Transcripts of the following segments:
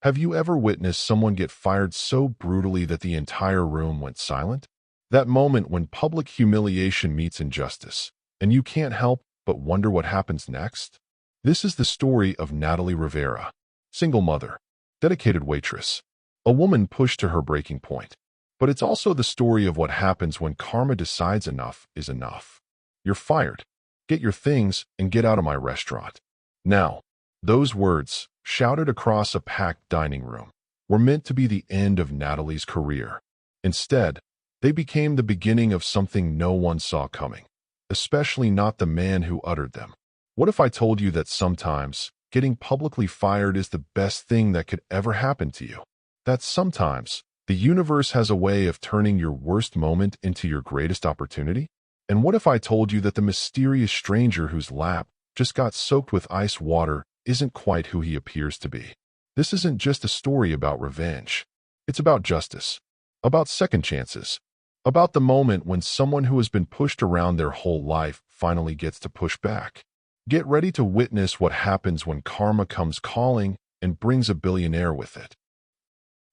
Have you ever witnessed someone get fired so brutally that the entire room went silent? That moment when public humiliation meets injustice, and you can't help but wonder what happens next? This is the story of Natalie Rivera, single mother, dedicated waitress, a woman pushed to her breaking point. But it's also the story of what happens when karma decides enough is enough. You're fired. Get your things and get out of my restaurant. Now, those words, shouted across a packed dining room, were meant to be the end of Natalie's career. Instead, they became the beginning of something no one saw coming, especially not the man who uttered them. What if I told you that sometimes getting publicly fired is the best thing that could ever happen to you? That sometimes the universe has a way of turning your worst moment into your greatest opportunity? And what if I told you that the mysterious stranger whose lap just got soaked with ice water isn't quite who he appears to be? This isn't just a story about revenge. It's about justice, about second chances, about the moment when someone who has been pushed around their whole life finally gets to push back. Get ready to witness what happens when karma comes calling and brings a billionaire with it.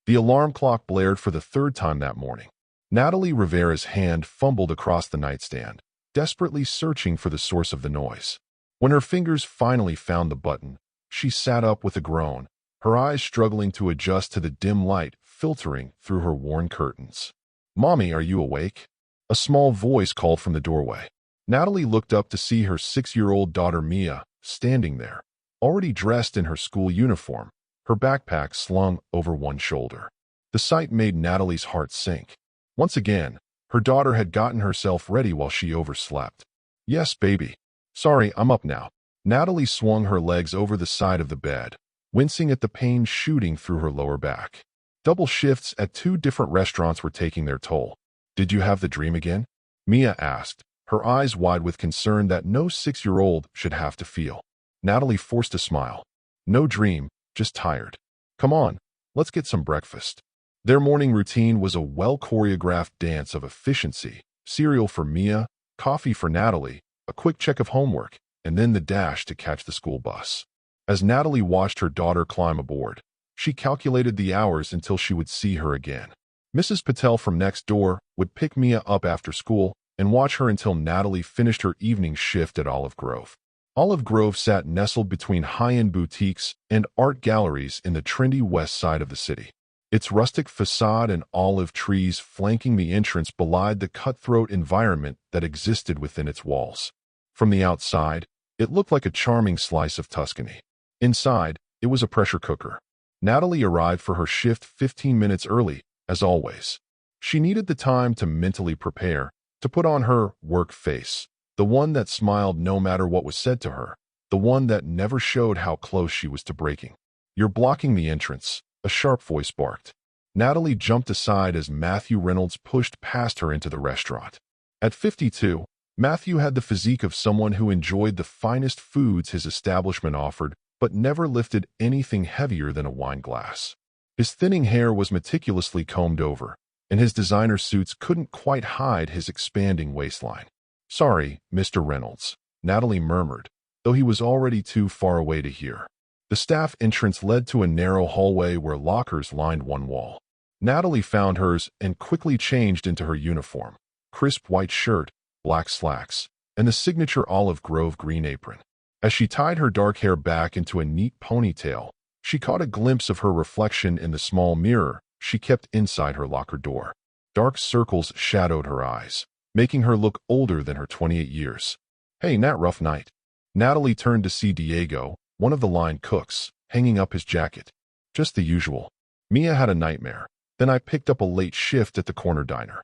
The alarm clock blared for the third time that morning. Natalie Rivera's hand fumbled across the nightstand, desperately searching for the source of the noise. When her fingers finally found the button, she sat up with a groan, her eyes struggling to adjust to the dim light filtering through her worn curtains. "Mommy, are you awake?" A small voice called from the doorway. Natalie looked up to see her 6-year-old daughter Mia standing there, already dressed in her school uniform, her backpack slung over one shoulder. The sight made Natalie's heart sink. Once again, her daughter had gotten herself ready while she overslept. "Yes, baby. Sorry, I'm up now." Natalie swung her legs over the side of the bed, wincing at the pain shooting through her lower back. Double shifts at 2 different restaurants were taking their toll. "Did you have the dream again?" Mia asked, her eyes wide with concern that no 6-year-old should have to feel. Natalie forced a smile. "No dream, just tired. Come on, let's get some breakfast." Their morning routine was a well-choreographed dance of efficiency: cereal for Mia, coffee for Natalie, a quick check of homework, and then the dash to catch the school bus. As Natalie watched her daughter climb aboard, she calculated the hours until she would see her again. Mrs. Patel from next door would pick Mia up after school and watch her until Natalie finished her evening shift at Olive Grove. Olive Grove sat nestled between high-end boutiques and art galleries in the trendy west side of the city. Its rustic facade and olive trees flanking the entrance belied the cutthroat environment that existed within its walls. From the outside, it looked like a charming slice of Tuscany. Inside, it was a pressure cooker. Natalie arrived for her shift 15 minutes early, as always. She needed the time to mentally prepare, to put on her work face, the one that smiled no matter what was said to her, the one that never showed how close she was to breaking. "You're blocking the entrance," a sharp voice barked. Natalie jumped aside as Matthew Reynolds pushed past her into the restaurant. At 52, Matthew had the physique of someone who enjoyed the finest foods his establishment offered, but never lifted anything heavier than a wine glass. His thinning hair was meticulously combed over, and his designer suits couldn't quite hide his expanding waistline. "Sorry, Mr. Reynolds," Natalie murmured, though he was already too far away to hear. The staff entrance led to a narrow hallway where lockers lined one wall. Natalie found hers and quickly changed into her uniform: crisp white shirt, black slacks, and the signature Olive Grove green apron. As she tied her dark hair back into a neat ponytail, she caught a glimpse of her reflection in the small mirror she kept inside her locker door. Dark circles shadowed her eyes, making her look older than her 28 years. "Hey, Nat, rough night." Natalie turned to see Diego, one of the line cooks, hanging up his jacket. "Just the usual. Mia had a nightmare. Then I picked up a late shift at the corner diner."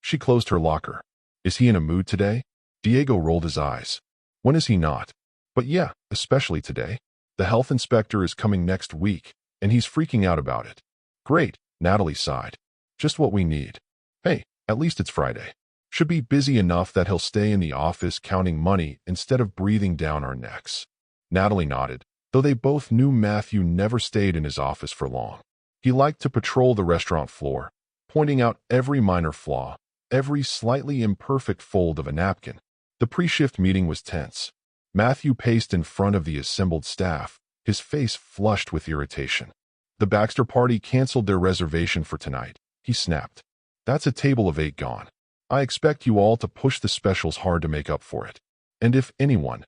She closed her locker. "Is he in a mood today?" Diego rolled his eyes. "When is he not? But yeah, especially today. The health inspector is coming next week, and he's freaking out about it." "Great," Natalie sighed. "Just what we need. Hey, at least it's Friday. Should be busy enough that he'll stay in the office counting money instead of breathing down our necks." Natalie nodded, though they both knew Matthew never stayed in his office for long. He liked to patrol the restaurant floor, pointing out every minor flaw, every slightly imperfect fold of a napkin. The pre-shift meeting was tense. Matthew paced in front of the assembled staff, his face flushed with irritation. The Baxter party canceled their reservation for tonight, he snapped. That's a table of 8 gone. I expect you all to push the specials hard to make up for it. And if anyone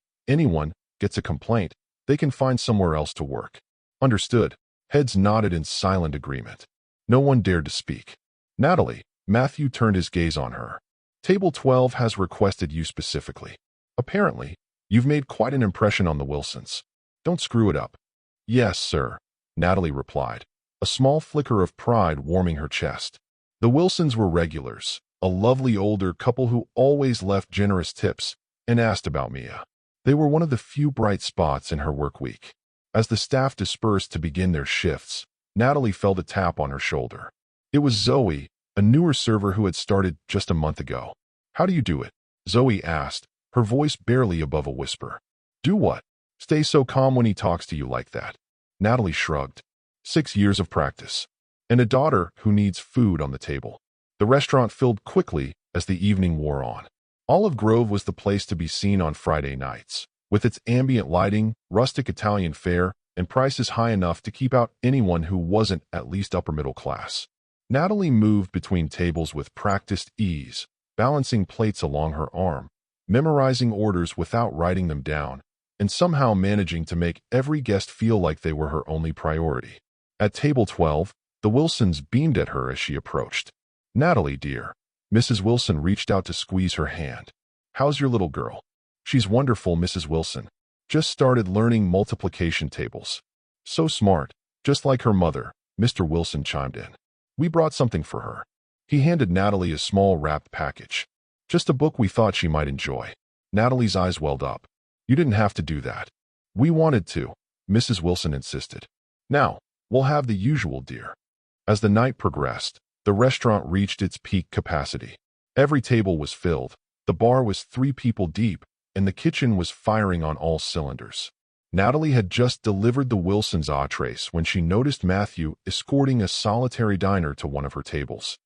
gets a complaint, they can find somewhere else to work. Understood. Heads nodded in silent agreement. No one dared to speak. Natalie, Matthew turned his gaze on her. Table 12 has requested you specifically. Apparently, you've made quite an impression on the Wilsons. Don't screw it up. Yes, sir, Natalie replied, a small flicker of pride warming her chest. The Wilsons were regulars, a lovely older couple who always left generous tips and asked about Mia. They were one of the few bright spots in her work week. As the staff dispersed to begin their shifts, Natalie felt a tap on her shoulder. It was Zoe, a newer server who had started just a month ago. How do you do it? Zoe asked, her voice barely above a whisper. Do what? Stay so calm when he talks to you like that. Natalie shrugged. 6 years of practice. And a daughter who needs food on the table. The restaurant filled quickly as the evening wore on. Olive Grove was the place to be seen on Friday nights, with its ambient lighting, rustic Italian fare, and prices high enough to keep out anyone who wasn't at least upper middle class. Natalie moved between tables with practiced ease, balancing plates along her arm, memorizing orders without writing them down, and somehow managing to make every guest feel like they were her only priority. At table 12, the Wilsons beamed at her as she approached. Natalie, dear. Mrs. Wilson reached out to squeeze her hand. How's your little girl? She's wonderful, Mrs. Wilson. Just started learning multiplication tables. So smart, just like her mother, Mr. Wilson chimed in. We brought something for her. He handed Natalie a small wrapped package. Just a book we thought she might enjoy. Natalie's eyes welled up. You didn't have to do that. We wanted to, Mrs. Wilson insisted. Now, we'll have the usual, dear. As the night progressed, the restaurant reached its peak capacity. Every table was filled, the bar was 3 people deep, and the kitchen was firing on all cylinders. Natalie had just delivered the Wilsons' entrees when she noticed Matthew escorting a solitary diner to one of her tables.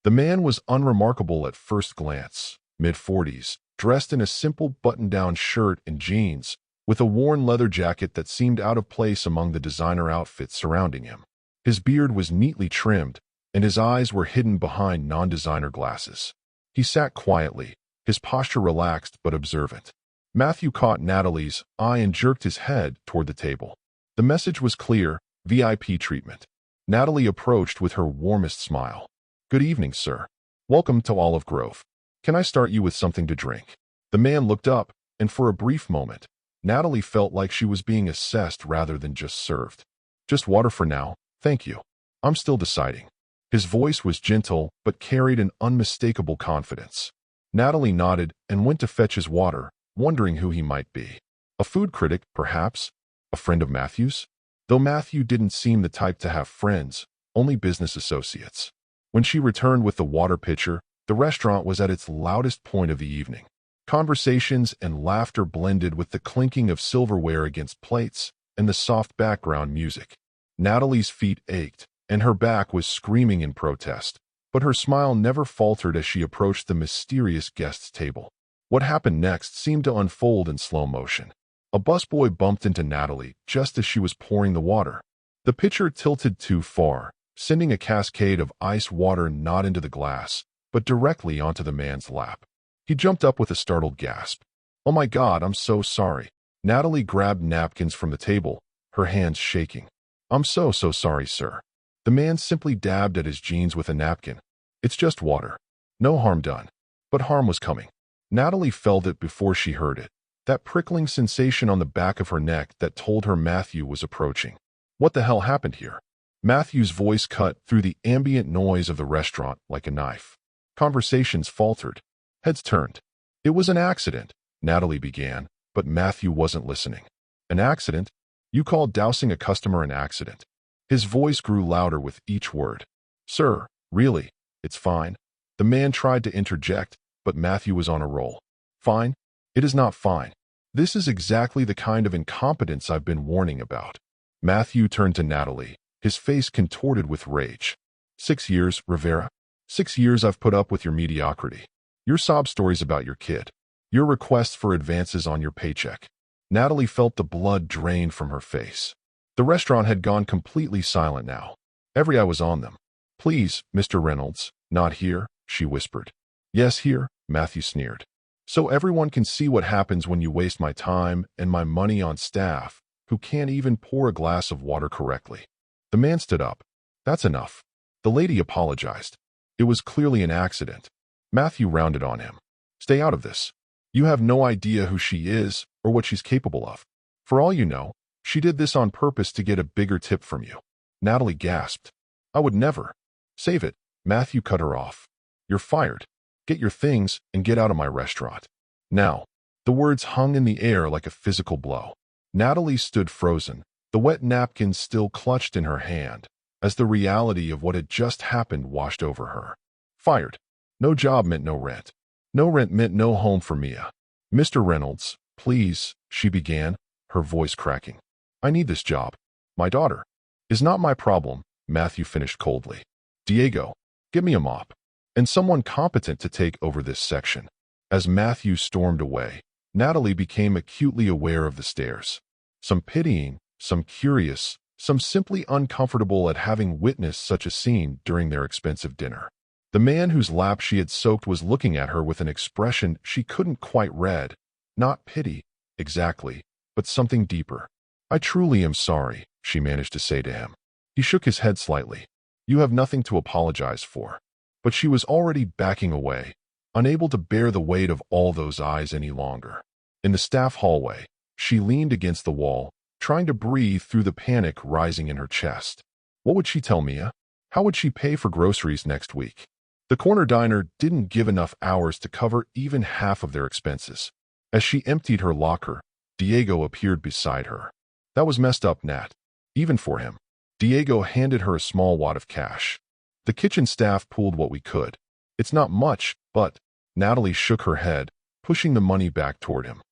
The man was unremarkable at first glance, mid-40s, dressed in a simple button-down shirt and jeans, with a worn leather jacket that seemed out of place among the designer outfits surrounding him. His beard was neatly trimmed, and his eyes were hidden behind non-designer glasses. He sat quietly, his posture relaxed but observant. Matthew caught Natalie's eye and jerked his head toward the table. The message was clear, VIP treatment. Natalie approached with her warmest smile. Good evening, sir. Welcome to Olive Grove. Can I start you with something to drink? The man looked up, and for a brief moment, Natalie felt like she was being assessed rather than just served. Just water for now, thank you. I'm still deciding. His voice was gentle, but carried an unmistakable confidence. Natalie nodded and went to fetch his water, wondering who he might be. A food critic, perhaps? A friend of Matthew's? Though Matthew didn't seem the type to have friends, only business associates. When she returned with the water pitcher, the restaurant was at its loudest point of the evening. Conversations and laughter blended with the clinking of silverware against plates and the soft background music. Natalie's feet ached, and her back was screaming in protest, but her smile never faltered as she approached the mysterious guest's table. What happened next seemed to unfold in slow motion. A busboy bumped into Natalie just as she was pouring the water. The pitcher tilted too far, sending a cascade of ice water not into the glass, but directly onto the man's lap. He jumped up with a startled gasp. Oh my God, I'm so sorry. Natalie grabbed napkins from the table, her hands shaking. I'm so sorry, sir. The man simply dabbed at his jeans with a napkin. It's just water. No harm done. But harm was coming. Natalie felt it before she heard it. That prickling sensation on the back of her neck that told her Matthew was approaching. What the hell happened here? Matthew's voice cut through the ambient noise of the restaurant like a knife. Conversations faltered. Heads turned. It was an accident, Natalie began, but Matthew wasn't listening. An accident? You call dousing a customer an accident? His voice grew louder with each word. Sir, really, it's fine. The man tried to interject, but Matthew was on a roll. Fine? It is not fine. This is exactly the kind of incompetence I've been warning about. Matthew turned to Natalie, his face contorted with rage. 6 years, Rivera. 6 years I've put up with your mediocrity. Your sob stories about your kid. Your requests for advances on your paycheck. Natalie felt the blood drain from her face. The restaurant had gone completely silent now. Every eye was on them. "Please, Mr. Reynolds, not here," she whispered. "Yes, here," Matthew sneered. "So everyone can see what happens when you waste my time and my money on staff who can't even pour a glass of water correctly." The man stood up. "That's enough." The lady apologized. It was clearly an accident. Matthew rounded on him. "Stay out of this. You have no idea who she is or what she's capable of. For all you know, she did this on purpose to get a bigger tip from you." Natalie gasped. "I would never." "Save it," Matthew cut her off. "You're fired. Get your things and get out of my restaurant. Now." The words hung in the air like a physical blow. Natalie stood frozen, the wet napkin still clutched in her hand, as the reality of what had just happened washed over her. Fired. No job meant no rent. No rent meant no home for Mia. "Mr. Reynolds, please," she began, her voice cracking. "I need this job. My daughter." "Is not my problem," Matthew finished coldly. "Diego, get me a mop. And someone competent to take over this section." As Matthew stormed away, Natalie became acutely aware of the stares. Some pitying, some curious, some simply uncomfortable at having witnessed such a scene during their expensive dinner. The man whose lap she had soaked was looking at her with an expression she couldn't quite read. Not pity, exactly, but something deeper. "I truly am sorry," she managed to say to him. He shook his head slightly. "You have nothing to apologize for." But she was already backing away, unable to bear the weight of all those eyes any longer. In the staff hallway, she leaned against the wall, trying to breathe through the panic rising in her chest. What would she tell Mia? How would she pay for groceries next week? The corner diner didn't give enough hours to cover even half of their expenses. As she emptied her locker, Diego appeared beside her. "That was messed up, Nat. Even for him." Diego handed her a small wad of cash. "The kitchen staff pulled what we could. It's not much, but—" Natalie shook her head, pushing the money back toward him.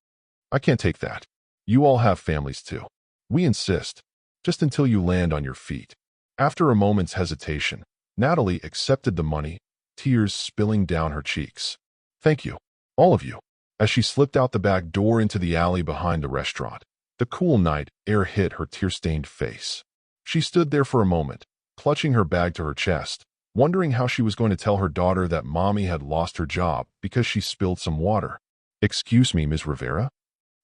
"I can't take that. You all have families too. We insist. Just until you land on your feet." After a moment's hesitation, Natalie accepted the money, tears spilling down her cheeks. "Thank you, all of you." As she slipped out the back door into the alley behind the restaurant, the cool night air hit her tear-stained face. She stood there for a moment, clutching her bag to her chest, wondering how she was going to tell her daughter that Mommy had lost her job because she spilled some water. "Excuse me, Ms. Rivera?"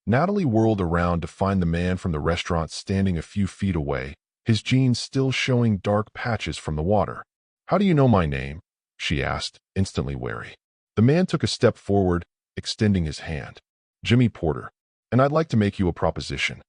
Natalie whirled around to find the man from the restaurant standing a few feet away, his jeans still showing dark patches from the water. "How do you know my name?" she asked, instantly wary. The man took a step forward, extending his hand. "Jimmy Porter, and I'd like to make you a proposition."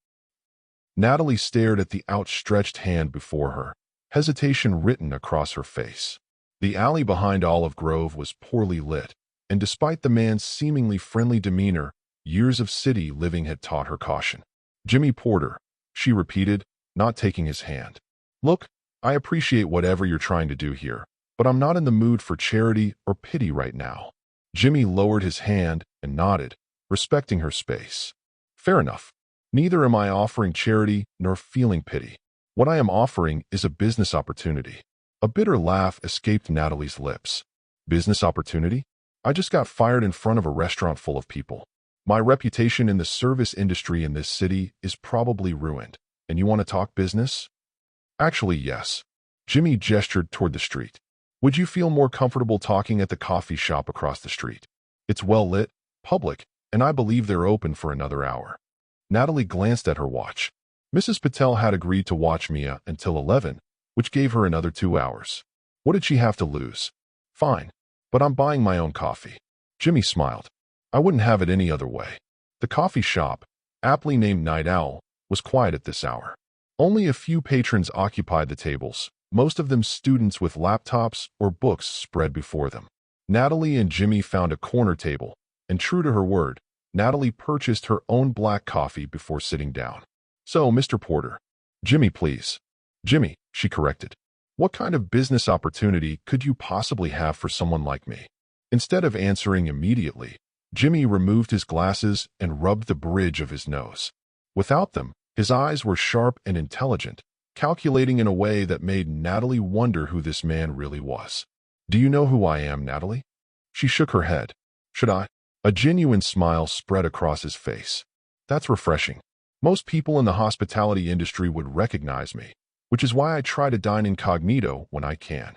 Natalie stared at the outstretched hand before her, hesitation written across her face. The alley behind Olive Grove was poorly lit, and despite the man's seemingly friendly demeanor, years of city living had taught her caution. "Jimmy Porter," she repeated, not taking his hand. "Look, I appreciate whatever you're trying to do here, but I'm not in the mood for charity or pity right now." Jimmy lowered his hand and nodded, respecting her space. "Fair enough. Neither am I offering charity nor feeling pity. What I am offering is a business opportunity." A bitter laugh escaped Natalie's lips. "Business opportunity? I just got fired in front of a restaurant full of people. My reputation in the service industry in this city is probably ruined. And you want to talk business?" "Actually, yes." Jimmy gestured toward the street. "Would you feel more comfortable talking at the coffee shop across the street? It's well lit, public, and I believe they're open for another hour." Natalie glanced at her watch. Mrs. Patel had agreed to watch Mia until 11, which gave her another 2 hours. What did she have to lose? "Fine, but I'm buying my own coffee." Jimmy smiled. "I wouldn't have it any other way." The coffee shop, aptly named Night Owl, was quiet at this hour. Only a few patrons occupied the tables, most of them students with laptops or books spread before them. Natalie and Jimmy found a corner table, and true to her word, Natalie purchased her own black coffee before sitting down. "So, Mr. Porter." "Jimmy, please." "Jimmy," she corrected. "What kind of business opportunity could you possibly have for someone like me?" Instead of answering immediately, Jimmy removed his glasses and rubbed the bridge of his nose. Without them, his eyes were sharp and intelligent, calculating in a way that made Natalie wonder who this man really was. "Do you know who I am, Natalie?" She shook her head. "Should I?" A genuine smile spread across his face. "That's refreshing. Most people in the hospitality industry would recognize me, which is why I try to dine incognito when I can.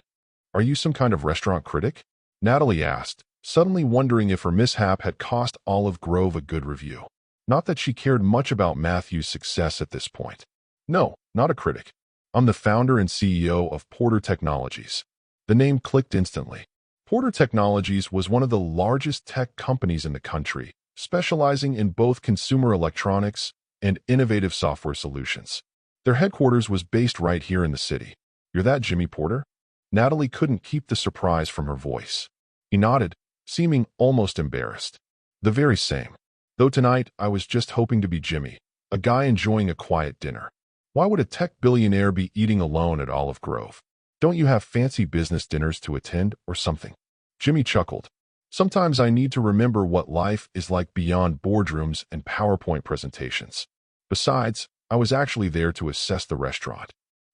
Are you some kind of restaurant critic? Natalie asked, suddenly wondering if her mishap had cost Olive Grove a good review. Not that she cared much about Matthew's success at this point. No, not a critic. I'm the founder and CEO of Porter Technologies. The name clicked instantly. Porter Technologies was one of the largest tech companies in the country, specializing in both consumer electronics and innovative software solutions. Their headquarters was based right here in the city. You're that Jimmy Porter? Natalie couldn't keep the surprise from her voice. He nodded, seeming almost embarrassed. The very same. Though tonight, I was just hoping to be Jimmy, a guy enjoying a quiet dinner. Why would a tech billionaire be eating alone at Olive Grove? Don't you have fancy business dinners to attend or something? Jimmy chuckled. Sometimes I need to remember what life is like beyond boardrooms and PowerPoint presentations. Besides, I was actually there to assess the restaurant.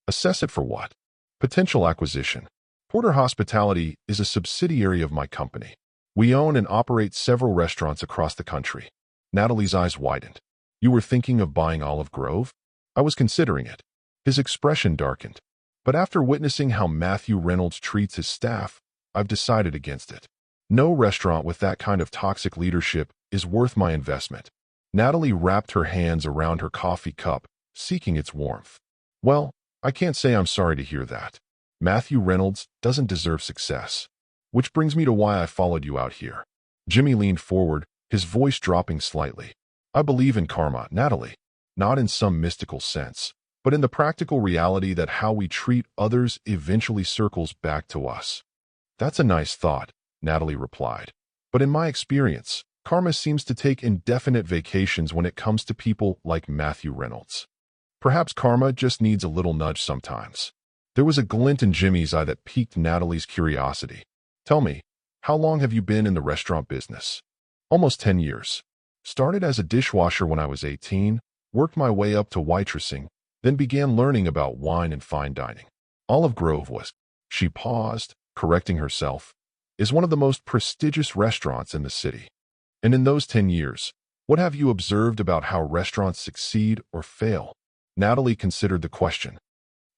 Assess it for what? Potential acquisition. Porter Hospitality is a subsidiary of my company. We own and operate several restaurants across the country. Natalie's eyes widened. You were thinking of buying Olive Grove? I was considering it. His expression darkened. But after witnessing how Matthew Reynolds treats his staff, I've decided against it. No restaurant with that kind of toxic leadership is worth my investment. Natalie wrapped her hands around her coffee cup, seeking its warmth. Well, I can't say I'm sorry to hear that. Matthew Reynolds doesn't deserve success. Which brings me to why I followed you out here. Jimmy leaned forward, his voice dropping slightly. I believe in karma, Natalie. Not in some mystical sense, but in the practical reality that how we treat others eventually circles back to us. That's a nice thought, Natalie replied. But in my experience, karma seems to take indefinite vacations when it comes to people like Matthew Reynolds. Perhaps karma just needs a little nudge sometimes. There was a glint in Jimmy's eye that piqued Natalie's curiosity. Tell me, how long have you been in the restaurant business? Almost 10 years. Started as a dishwasher when I was 18, worked my way up to waitressing, then began learning about wine and fine dining. Olive Grove was, she paused, correcting herself, is one of the most prestigious restaurants in the city. And in those 10 years, what have you observed about how restaurants succeed or fail? Natalie considered the question.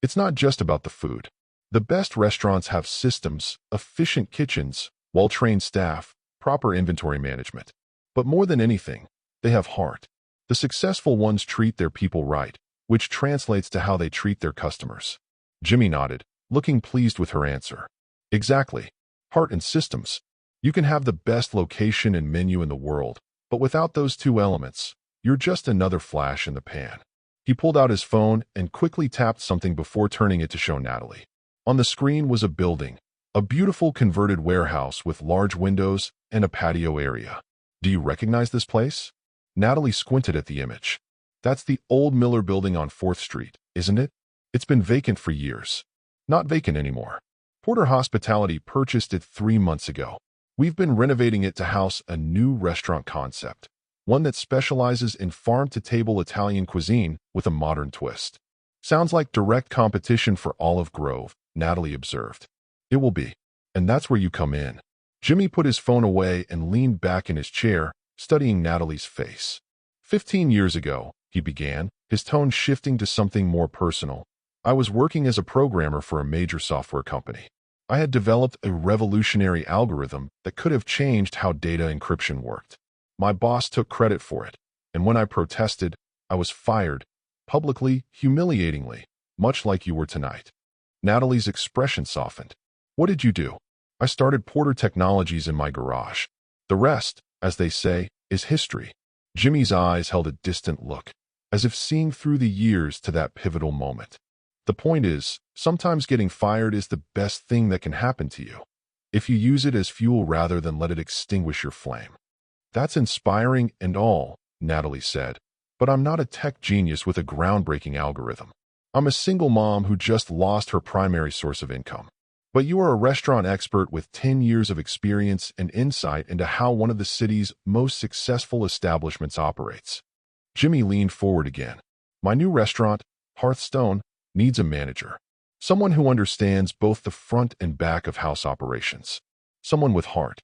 It's not just about the food. The best restaurants have systems, efficient kitchens, well-trained staff, proper inventory management. But more than anything, they have heart. The successful ones treat their people right, which translates to how they treat their customers. Jimmy nodded, looking pleased with her answer. Exactly. Heart and systems. You can have the best location and menu in the world, but without those two elements, you're just another flash in the pan. He pulled out his phone and quickly tapped something before turning it to show Natalie. On the screen was a building, a beautiful converted warehouse with large windows and a patio area. Do you recognize this place? Natalie squinted at the image. That's the old Miller building on 4th Street, isn't it? It's been vacant for years. Not vacant anymore. Porter Hospitality purchased it 3 months ago. We've been renovating it to house a new restaurant concept, one that specializes in farm-to-table Italian cuisine with a modern twist. Sounds like direct competition for Olive Grove, Natalie observed. It will be. And that's where you come in. Jimmy put his phone away and leaned back in his chair, studying Natalie's face. 15 years ago, he began, his tone shifting to something more personal. I was working as a programmer for a major software company. I had developed a revolutionary algorithm that could have changed how data encryption worked. My boss took credit for it, and when I protested, I was fired, publicly, humiliatingly, much like you were tonight. Natalie's expression softened. What did you do? I started Porter Technologies in my garage. The rest, as they say, is history. Jimmy's eyes held a distant look, as if seeing through the years to that pivotal moment. The point is, sometimes getting fired is the best thing that can happen to you, if you use it as fuel rather than let it extinguish your flame. That's inspiring and all, Natalie said, but I'm not a tech genius with a groundbreaking algorithm. I'm a single mom who just lost her primary source of income. But you are a restaurant expert with 10 years of experience and insight into how one of the city's most successful establishments operates. Jimmy leaned forward again. My new restaurant, Hearthstone, needs a manager. Someone who understands both the front and back of house operations. Someone with heart.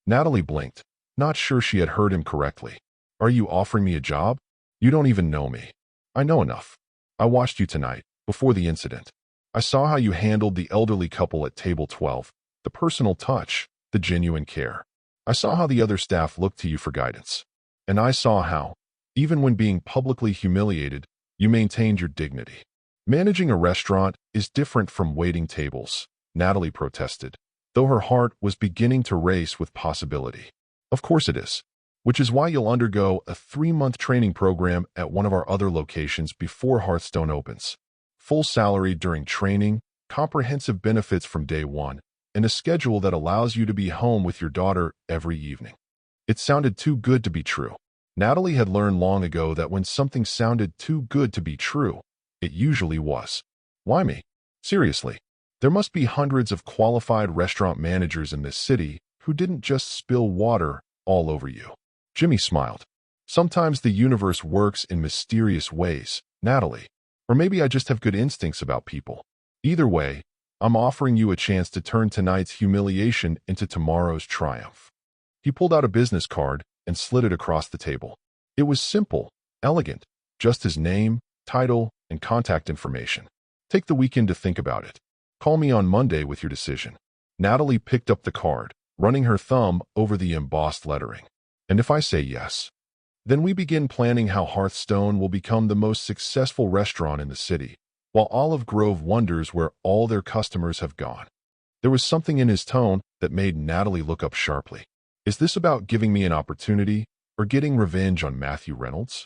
Natalie blinked, not sure she had heard him correctly. Are you offering me a job? You don't even know me. I know enough. I watched you tonight, before the incident. I saw how you handled the elderly couple at table 12, the personal touch, the genuine care. I saw how the other staff looked to you for guidance. And I saw how, even when being publicly humiliated, you maintained your dignity. Managing a restaurant is different from waiting tables, Natalie protested, though her heart was beginning to race with possibility. Of course it is. Which is why you'll undergo a 3-month training program at one of our other locations before Hearthstone opens. Full salary during training, comprehensive benefits from day one, and a schedule that allows you to be home with your daughter every evening. It sounded too good to be true. Natalie had learned long ago that when something sounded too good to be true, it usually was. Why me? Seriously. There must be hundreds of qualified restaurant managers in this city who didn't just spill water all over you. Jimmy smiled. Sometimes the universe works in mysterious ways, Natalie. Or maybe I just have good instincts about people. Either way, I'm offering you a chance to turn tonight's humiliation into tomorrow's triumph. He pulled out a business card and slid it across the table. It was simple, elegant, just his name, title, and contact information. Take the weekend to think about it. Call me on Monday with your decision. Natalie picked up the card, running her thumb over the embossed lettering. And if I say yes, then we begin planning how Hearthstone will become the most successful restaurant in the city, while Olive Grove wonders where all their customers have gone. There was something in his tone that made Natalie look up sharply. Is this about giving me an opportunity or getting revenge on Matthew Reynolds?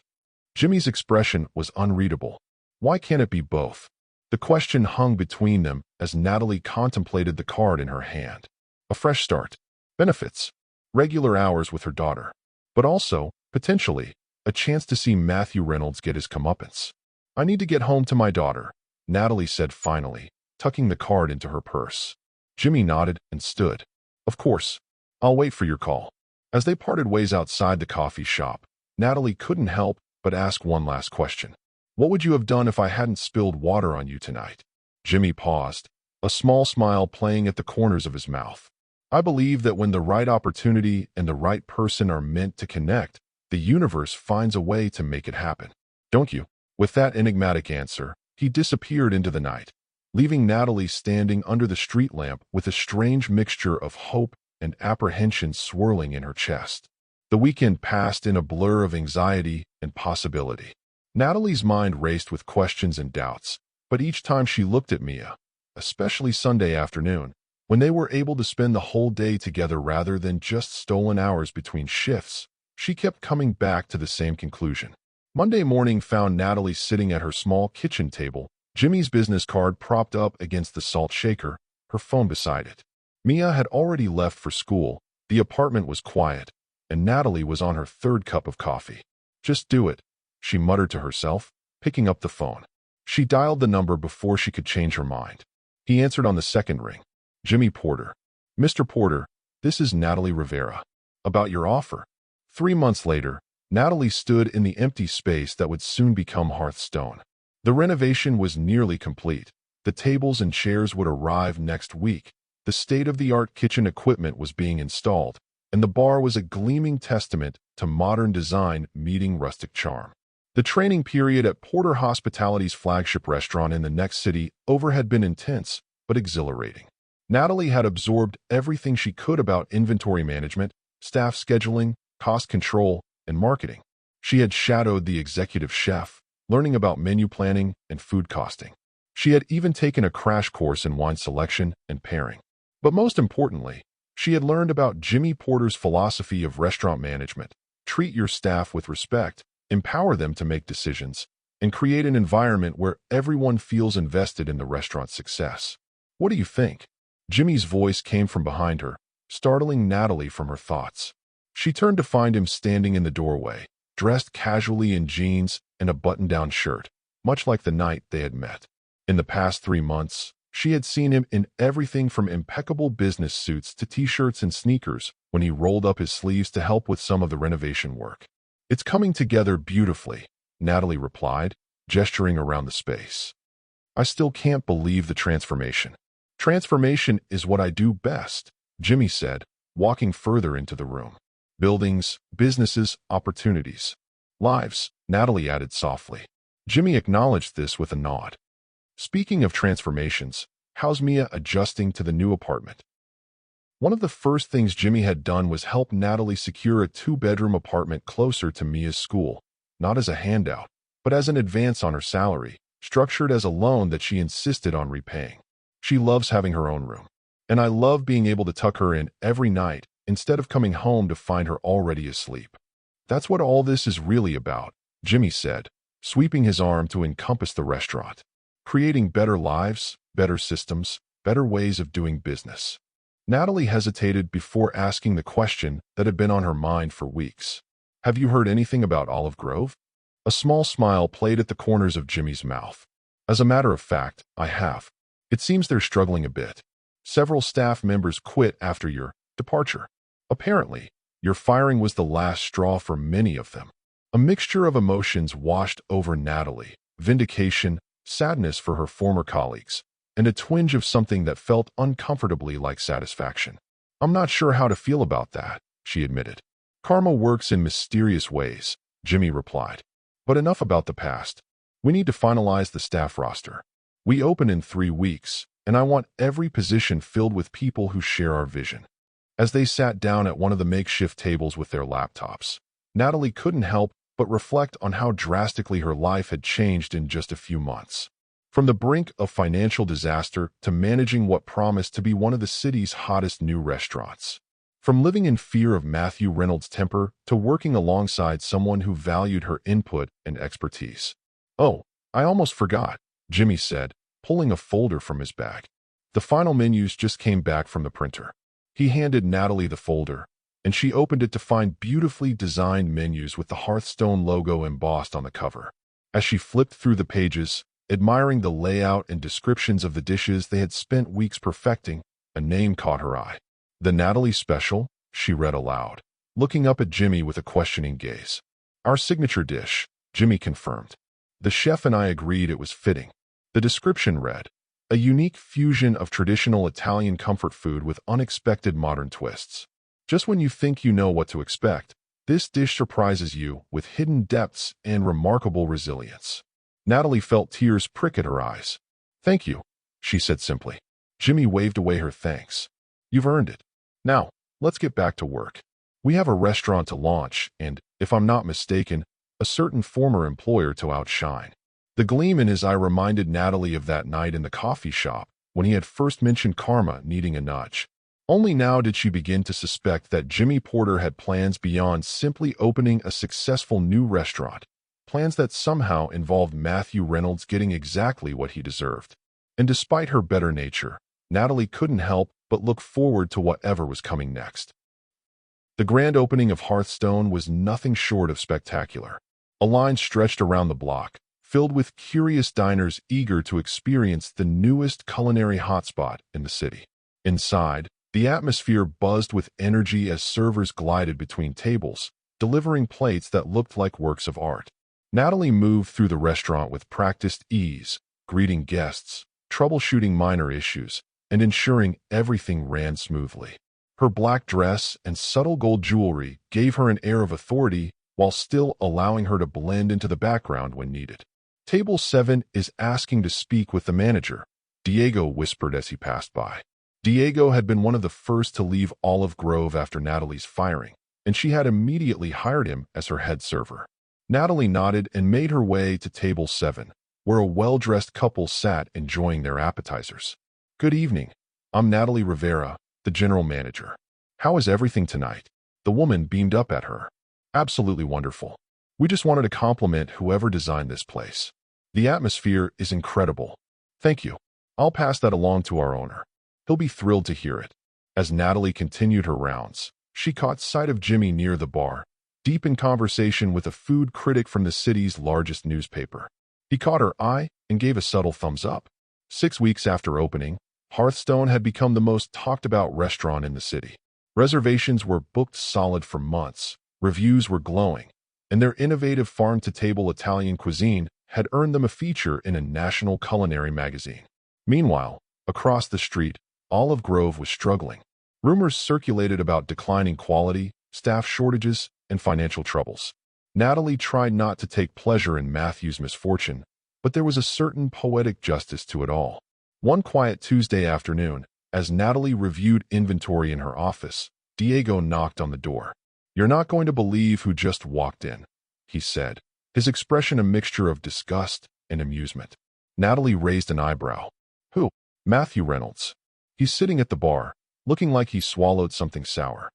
Jimmy's expression was unreadable. Why can't it be both? The question hung between them as Natalie contemplated the card in her hand. A fresh start. Benefits. Regular hours with her daughter. But also, potentially, a chance to see Matthew Reynolds get his comeuppance. I need to get home to my daughter, Natalie said finally, tucking the card into her purse. Jimmy nodded and stood. Of course. I'll wait for your call. As they parted ways outside the coffee shop, Natalie couldn't help but ask one last question. What would you have done if I hadn't spilled water on you tonight? Jimmy paused, a small smile playing at the corners of his mouth. I believe that when the right opportunity and the right person are meant to connect, the universe finds a way to make it happen. Don't you? With that enigmatic answer, he disappeared into the night, leaving Natalie standing under the street lamp with a strange mixture of hope and apprehension swirling in her chest. The weekend passed in a blur of anxiety and possibility. Natalie's mind raced with questions and doubts, but each time she looked at Mia, especially Sunday afternoon, when they were able to spend the whole day together rather than just stolen hours between shifts, she kept coming back to the same conclusion. Monday morning found Natalie sitting at her small kitchen table, Jimmy's business card propped up against the salt shaker, her phone beside it. Mia had already left for school, the apartment was quiet, and Natalie was on her third cup of coffee. Just do it, she muttered to herself, picking up the phone. She dialed the number before she could change her mind. He answered on the second ring. Jimmy Porter. Mr. Porter, this is Natalie Rivera. About your offer. 3 months later, Natalie stood in the empty space that would soon become Hearthstone. The renovation was nearly complete. The tables and chairs would arrive next week. The state-of-the-art kitchen equipment was being installed, and the bar was a gleaming testament to modern design meeting rustic charm. The training period at Porter Hospitality's flagship restaurant in the next city over had been intense, but exhilarating. Natalie had absorbed everything she could about inventory management, staff scheduling, cost control, and marketing. She had shadowed the executive chef, learning about menu planning and food costing. She had even taken a crash course in wine selection and pairing. But most importantly, she had learned about Jimmy Porter's philosophy of restaurant management: treat your staff with respect, empower them to make decisions, and create an environment where everyone feels invested in the restaurant's success. What do you think? Jimmy's voice came from behind her, startling Natalie from her thoughts. She turned to find him standing in the doorway, dressed casually in jeans and a button-down shirt, much like the night they had met. In the past 3 months, she had seen him in everything from impeccable business suits to t-shirts and sneakers when he rolled up his sleeves to help with some of the renovation work. It's coming together beautifully, Natalie replied, gesturing around the space. I still can't believe the transformation. Transformation is what I do best, Jimmy said, walking further into the room. Buildings, businesses, opportunities. Lives. Natalie added softly. Jimmy acknowledged this with a nod. Speaking of transformations, how's Mia adjusting to the new apartment? One of the first things Jimmy had done was help Natalie secure a two-bedroom apartment closer to Mia's school, not as a handout, but as an advance on her salary, structured as a loan that she insisted on repaying. She loves having her own room, and I love being able to tuck her in every night instead of coming home to find her already asleep. That's what all this is really about, Jimmy said, sweeping his arm to encompass the restaurant. Creating better lives, better systems, better ways of doing business. Natalie hesitated before asking the question that had been on her mind for weeks. Have you heard anything about Olive Grove? A small smile played at the corners of Jimmy's mouth. As a matter of fact, I have. It seems they're struggling a bit. Several staff members quit after your departure. Apparently, your firing was the last straw for many of them. A mixture of emotions washed over Natalie: vindication, sadness for her former colleagues, and a twinge of something that felt uncomfortably like satisfaction. I'm not sure how to feel about that, she admitted. Karma works in mysterious ways, Jimmy replied. But enough about the past. We need to finalize the staff roster. We open in 3 weeks, and I want every position filled with people who share our vision. As they sat down at one of the makeshift tables with their laptops, Natalie couldn't help but reflect on how drastically her life had changed in just a few months. From the brink of financial disaster to managing what promised to be one of the city's hottest new restaurants. From living in fear of Matthew Reynolds' temper to working alongside someone who valued her input and expertise. Oh, I almost forgot, Jimmy said, pulling a folder from his bag. The final menus just came back from the printer. He handed Natalie the folder, and she opened it to find beautifully designed menus with the Hearthstone logo embossed on the cover. As she flipped through the pages, admiring the layout and descriptions of the dishes they had spent weeks perfecting, a name caught her eye. The Natalie Special, she read aloud, looking up at Jimmy with a questioning gaze. Our signature dish, Jimmy confirmed. The chef and I agreed it was fitting. The description read, a unique fusion of traditional Italian comfort food with unexpected modern twists. Just when you think you know what to expect, this dish surprises you with hidden depths and remarkable resilience. Natalie felt tears prick at her eyes. Thank you, she said simply. Jimmy waved away her thanks. You've earned it. Now, let's get back to work. We have a restaurant to launch and, if I'm not mistaken, a certain former employer to outshine. The gleam in his eye reminded Natalie of that night in the coffee shop when he had first mentioned karma needing a nudge. Only now did she begin to suspect that Jimmy Porter had plans beyond simply opening a successful new restaurant, plans that somehow involved Matthew Reynolds getting exactly what he deserved. And despite her better nature, Natalie couldn't help but look forward to whatever was coming next. The grand opening of Hearthstone was nothing short of spectacular. A line stretched around the block, filled with curious diners eager to experience the newest culinary hotspot in the city. Inside, the atmosphere buzzed with energy as servers glided between tables, delivering plates that looked like works of art. Natalie moved through the restaurant with practiced ease, greeting guests, troubleshooting minor issues, and ensuring everything ran smoothly. Her black dress and subtle gold jewelry gave her an air of authority while still allowing her to blend into the background when needed. Table 7 is asking to speak with the manager, Diego whispered as he passed by. Diego had been one of the first to leave Olive Grove after Natalie's firing, and she had immediately hired him as her head server. Natalie nodded and made her way to table 7, where a well-dressed couple sat enjoying their appetizers. Good evening. I'm Natalie Rivera, the general manager. How is everything tonight? The woman beamed up at her. Absolutely wonderful. We just wanted to compliment whoever designed this place. The atmosphere is incredible. Thank you. I'll pass that along to our owner. He'll be thrilled to hear it. As Natalie continued her rounds, she caught sight of Jimmy near the bar, deep in conversation with a food critic from the city's largest newspaper. He caught her eye and gave a subtle thumbs up. 6 weeks after opening, Hearthstone had become the most talked-about restaurant in the city. Reservations were booked solid for months, reviews were glowing, and their innovative farm-to-table Italian cuisine had earned them a feature in a national culinary magazine. Meanwhile, across the street, Olive Grove was struggling. Rumors circulated about declining quality, staff shortages, and financial troubles. Natalie tried not to take pleasure in Matthew's misfortune, but there was a certain poetic justice to it all. One quiet Tuesday afternoon, as Natalie reviewed inventory in her office, Diego knocked on the door. "You're not going to believe who just walked in," he said, his expression a mixture of disgust and amusement. Natalie raised an eyebrow. "Who?" "Matthew Reynolds. He's sitting at the bar, looking like he swallowed something sour."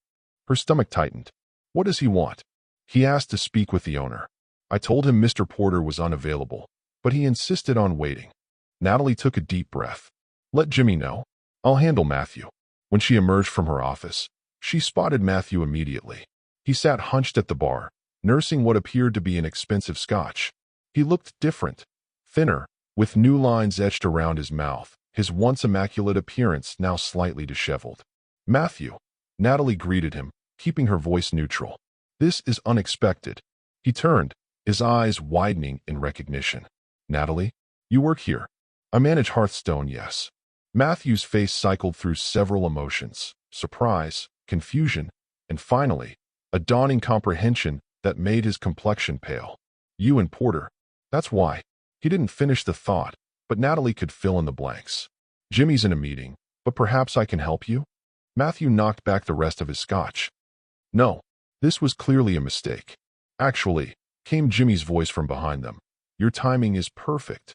Her stomach tightened. "What does he want?" "He asked to speak with the owner. I told him Mr. Porter was unavailable, but he insisted on waiting." Natalie took a deep breath. "Let Jimmy know. I'll handle Matthew." When she emerged from her office, she spotted Matthew immediately. He sat hunched at the bar, nursing what appeared to be an expensive scotch. He looked different, thinner, with new lines etched around his mouth, his once immaculate appearance now slightly disheveled. "Matthew," Natalie greeted him, keeping her voice neutral. "This is unexpected." He turned, his eyes widening in recognition. "Natalie, you work here." "I manage Hearthstone, yes." Matthew's face cycled through several emotions: surprise, confusion, and finally, a dawning comprehension that made his complexion pale. "You and Porter. That's why." He didn't finish the thought, but Natalie could fill in the blanks. "Jimmy's in a meeting, but perhaps I can help you?" Matthew knocked back the rest of his scotch. "No." This was clearly a mistake. "Actually," came Jimmy's voice from behind them, "your timing is perfect."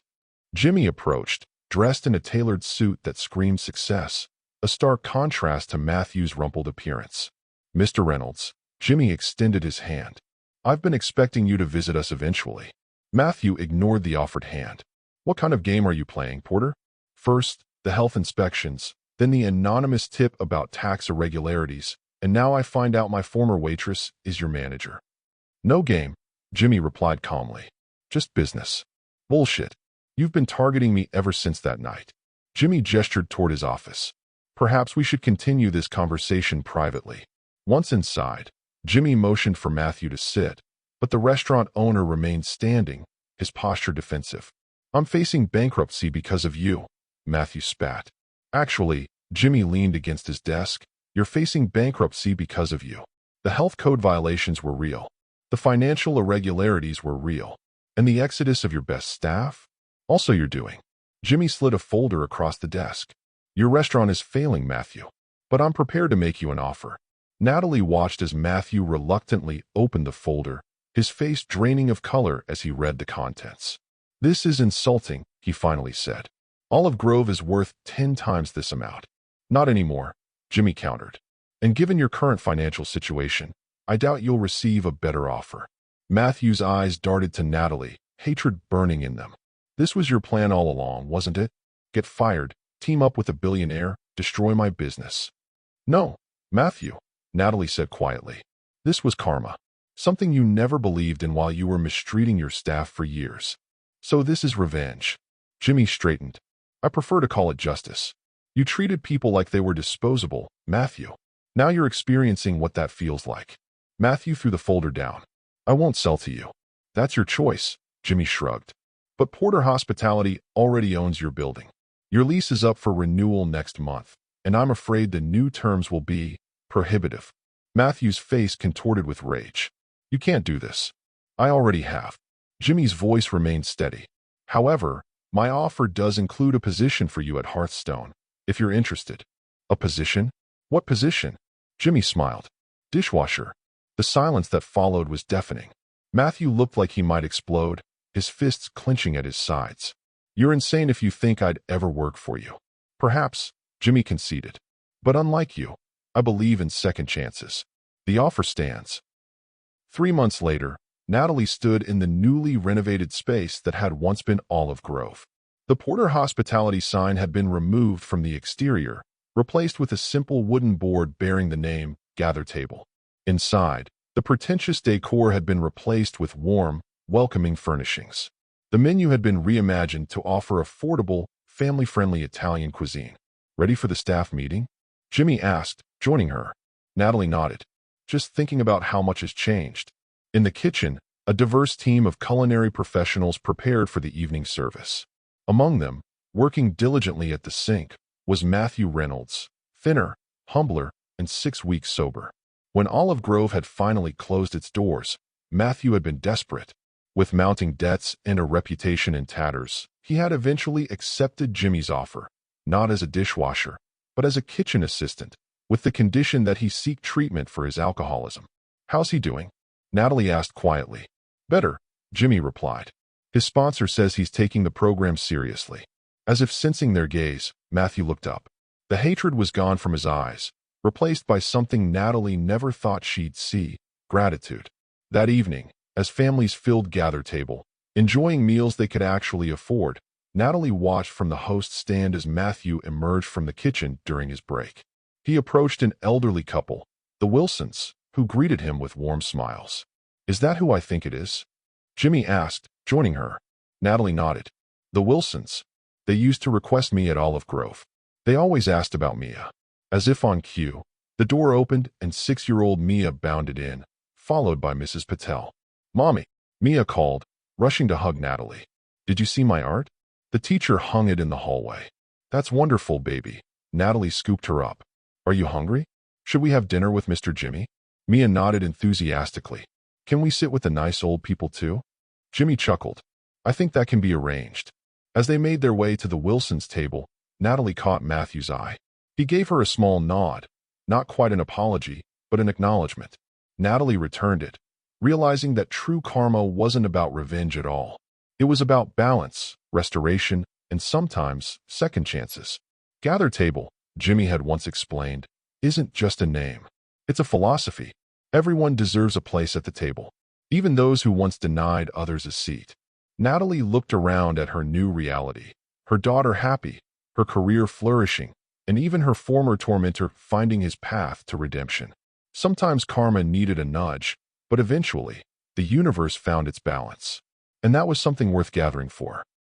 Jimmy approached, dressed in a tailored suit that screamed success, a stark contrast to Matthew's rumpled appearance. "Mr. Reynolds." Jimmy extended his hand. "I've been expecting you to visit us eventually." Matthew ignored the offered hand. "What kind of game are you playing, Porter?" "First, the health inspections, then the anonymous tip about tax irregularities, and now I find out my former waitress is your manager." "No game," Jimmy replied calmly. "Just business." "Bullshit. You've been targeting me ever since that night." Jimmy gestured toward his office. "Perhaps we should continue this conversation privately." Once inside, Jimmy motioned for Matthew to sit, but the restaurant owner remained standing, his posture defensive. "I'm facing bankruptcy because of you," Matthew spat. "Actually," Jimmy leaned against his desk, "you're facing bankruptcy because of you. The health code violations were real. The financial irregularities were real. And the exodus of your best staff? Also you're doing." Jimmy slid a folder across the desk. "Your restaurant is failing, Matthew. But I'm prepared to make you an offer." Natalie watched as Matthew reluctantly opened the folder, his face draining of color as he read the contents. "This is insulting," he finally said. "Olive Grove is worth 10 times this amount." "Not anymore," Jimmy countered. "And given your current financial situation, I doubt you'll receive a better offer." Matthew's eyes darted to Natalie, hatred burning in them. "This was your plan all along, wasn't it? Get fired, team up with a billionaire, destroy my business." "No, Matthew," Natalie said quietly. "This was karma. Something you never believed in while you were mistreating your staff for years. So this is revenge." Jimmy straightened. "I prefer to call it justice. You treated people like they were disposable, Matthew. Now you're experiencing what that feels like." Matthew threw the folder down. "I won't sell to you." "That's your choice," Jimmy shrugged. "But Porter Hospitality already owns your building. Your lease is up for renewal next month, and I'm afraid the new terms will be prohibitive." Matthew's face contorted with rage. "You can't do this." "I already have." Jimmy's voice remained steady. "However, my offer does include a position for you at Hearthstone, if you're interested." "A position? What position?" Jimmy smiled. "Dishwasher." The silence that followed was deafening. Matthew looked like he might explode, his fists clenching at his sides. "You're insane if you think I'd ever work for you." "Perhaps," Jimmy conceded. "But unlike you, I believe in second chances." "The offer stands." 3 months later, Natalie stood in the newly renovated space that had once been Olive Grove. The Porter Hospitality sign had been removed from the exterior, replaced with a simple wooden board bearing the name Gather Table. Inside, the pretentious decor had been replaced with warm, welcoming furnishings. The menu had been reimagined to offer affordable, family-friendly Italian cuisine. "Ready for the staff meeting?" Jimmy asked, joining her. Natalie nodded. "Just thinking about how much has changed." In the kitchen, a diverse team of culinary professionals prepared for the evening service. Among them, working diligently at the sink, was Matthew Reynolds, thinner, humbler, and 6 weeks sober. When Olive Grove had finally closed its doors, Matthew had been desperate. With mounting debts and a reputation in tatters, he had eventually accepted Jimmy's offer, not as a dishwasher, but as a kitchen assistant, with the condition that he seek treatment for his alcoholism. "How's he doing?" Natalie asked quietly. "Better," Jimmy replied. "His sponsor says he's taking the program seriously." As if sensing their gaze, Matthew looked up. The hatred was gone from his eyes, replaced by something Natalie never thought she'd see: gratitude. That evening, as families filled gather table, enjoying meals they could actually afford, Natalie watched from the host stand as Matthew emerged from the kitchen during his break. He approached an elderly couple, the Wilsons, who greeted him with warm smiles. "Is that who I think it is?" Jimmy asked, joining her. Natalie nodded. "The Wilsons. They used to request me at Olive Grove. They always asked about Mia." As if on cue, the door opened and 6-year-old Mia bounded in, followed by Mrs. Patel. "Mommy," Mia called, rushing to hug Natalie. "Did you see my art?" The teacher hung it in the hallway. "That's wonderful, baby." Natalie scooped her up. "Are you hungry? Should we have dinner with Mr. Jimmy?" Mia nodded enthusiastically. "Can we sit with the nice old people too?" Jimmy chuckled. "I think that can be arranged." As they made their way to the Wilsons' table, Natalie caught Matthew's eye. He gave her a small nod, not quite an apology, but an acknowledgement. Natalie returned it, realizing that true karma wasn't about revenge at all. It was about balance, restoration, and sometimes second chances. Gather table, Jimmy had once explained, isn't just a name. It's a philosophy. Everyone deserves a place at the table, even those who once denied others a seat. Natalie looked around at her new reality, her daughter happy, her career flourishing, and even her former tormentor finding his path to redemption. Sometimes karma needed a nudge, but eventually, the universe found its balance. And that was something worth gathering for.